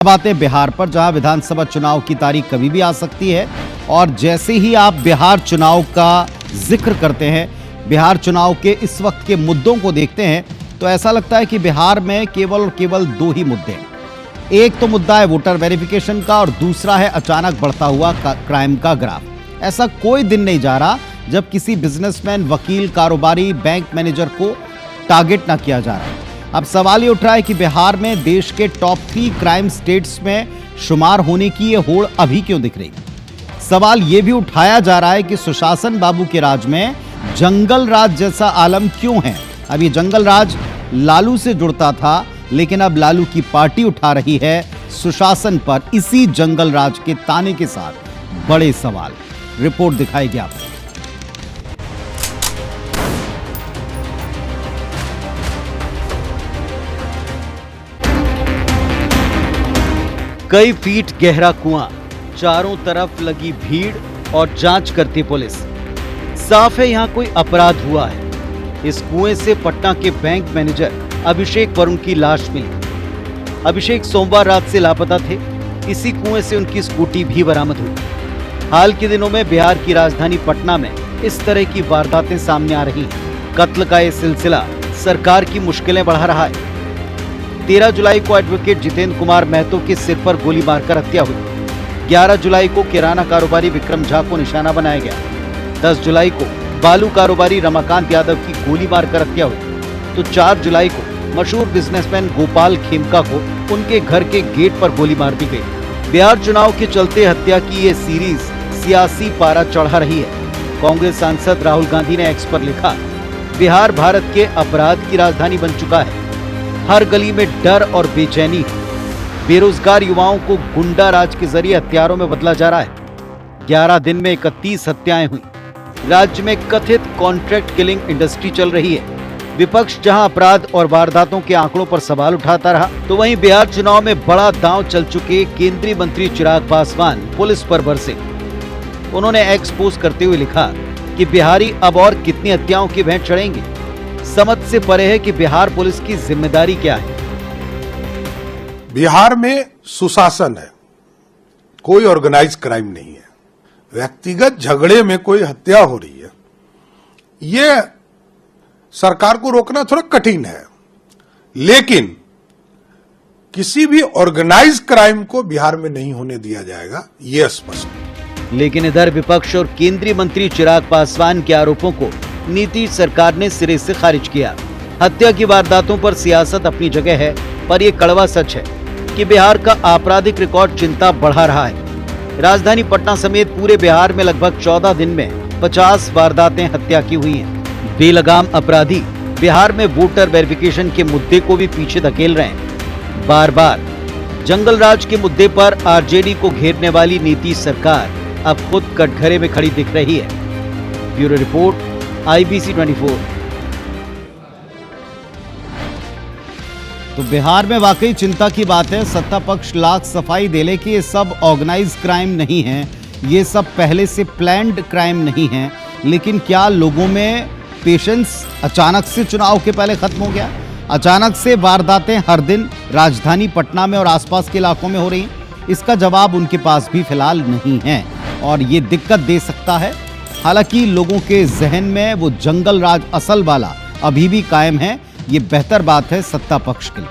बातें बिहार पर, जहां विधानसभा चुनाव की तारीख कभी भी आ सकती है। और जैसे ही आप बिहार चुनाव का जिक्र करते हैं, बिहार चुनाव के इस वक्त के मुद्दों को देखते हैं, तो ऐसा लगता है कि बिहार में केवल और केवल दो ही मुद्दे हैं। एक तो मुद्दा है वोटर वेरिफिकेशन का और दूसरा है अचानक बढ़ता हुआ क्राइम का ग्राफ। ऐसा कोई दिन नहीं जा रहा जब किसी बिजनेसमैन, वकील, कारोबारी, बैंक मैनेजर को टारगेट ना किया जा रहा। अब सवाल ये उठ रहा है कि बिहार में देश के टॉप 3 क्राइम स्टेट्स में शुमार होने की ये होड़ अभी क्यों दिख रही। सवाल ये भी उठाया जा रहा है कि सुशासन बाबू के राज में जंगल राज जैसा आलम क्यों है। अब ये जंगल राज लालू से जुड़ता था, लेकिन अब लालू की पार्टी उठा रही है सुशासन पर इसी जंगल राज के ताने के साथ बड़े सवाल। रिपोर्ट दिखाएगी आपको। कई फीट गहरा कुआं, चारों तरफ लगी भीड़ और जांच करती पुलिस। साफ है यहां कोई अपराध हुआ है। इस कुएं से पटना के बैंक मैनेजर अभिषेक वरुण की लाश मिली। अभिषेक सोमवार रात से लापता थे। इसी कुएं से उनकी स्कूटी भी बरामद हुई। हाल के दिनों में बिहार की राजधानी पटना में इस तरह की वारदातें सामने आ रही हैं। कत्ल का यह सिलसिला सरकार की मुश्किलें बढ़ा रहा है। 13 जुलाई को एडवोकेट जितेंद्र कुमार महतो के सिर पर गोली मारकर हत्या हुई। 11 जुलाई को किराना कारोबारी विक्रम झा को निशाना बनाया गया। 10 जुलाई को बालू कारोबारी रमाकांत यादव की गोली मारकर हत्या हुई। तो 4 जुलाई को मशहूर बिजनेसमैन गोपाल खेमका को उनके घर के गेट पर गोली मार दी गई। बिहार चुनाव के चलते हत्या की ये सीरीज सियासी पारा चढ़ा रही है। कांग्रेस सांसद राहुल गांधी ने एक्स पर लिखा, बिहार भारत के अपराध की राजधानी बन चुका है। हर गली में डर और बेचैनी। बेरोजगार युवाओं को गुंडा राज के जरिए हत्यारों में बदला जा रहा है। 11 दिन में 31 हत्याएं हुई। राज्य में कथित कॉन्ट्रैक्ट किलिंग इंडस्ट्री चल रही है। विपक्ष जहां अपराध और वारदातों के आंकड़ों पर सवाल उठाता रहा, तो वहीं बिहार चुनाव में बड़ा दांव चल चुके केंद्रीय मंत्री चिराग पासवान पुलिस पर बरसे। उन्होंने एक्स पोस्ट करते हुए लिखा कि बिहारी अब और कितनी हत्याओं की भेंट चढ़ेंगे। समझ से परे है कि बिहार पुलिस की जिम्मेदारी क्या है। बिहार में सुशासन है, कोई ऑर्गेनाइज क्राइम नहीं है। व्यक्तिगत झगड़े में कोई हत्या हो रही है, ये सरकार को रोकना थोड़ा कठिन है, लेकिन किसी भी ऑर्गेनाइज क्राइम को बिहार में नहीं होने दिया जाएगा, ये स्पष्ट है। लेकिन इधर विपक्ष और केंद्रीय मंत्री चिराग पासवान के आरोपों को नीतीश सरकार ने सिरे से खारिज किया। हत्या की वारदातों पर सियासत अपनी जगह है, पर यह कड़वा सच है कि बिहार का आपराधिक रिकॉर्ड चिंता बढ़ा रहा है। राजधानी पटना समेत पूरे बिहार में लगभग 14 दिन में 50 वारदातें हत्या की हुई हैं। बेलगाम अपराधी बिहार में वोटर वेरिफिकेशन के मुद्दे को भी पीछे धकेल रहे हैं। बार बार जंगल राज के मुद्दे पर आरजेडी को घेरने वाली नीतीश सरकार अब खुद कटघरे में खड़ी दिख रही है। Bureau report, IBC 24। तो बिहार में वाकई चिंता की बात है। सत्ता पक्ष लाख सफाई दे ले कि ये सब ऑर्गेनाइज क्राइम नहीं है, ये सब पहले से प्लान्ड क्राइम नहीं है। लेकिन क्या लोगों में पेशेंस अचानक से चुनाव के पहले खत्म हो गया? अचानक से वारदातें हर दिन राजधानी पटना में और आसपास के इलाकों में हो रही हैं? इसका जवाब उनके पास भी फिलहाल नहीं है और ये दिक्कत दे सकता है। हालांकि लोगों के जहन में वो जंगल राज असल वाला अभी भी कायम है। ये बेहतर बात है सत्ता पक्ष के लिए।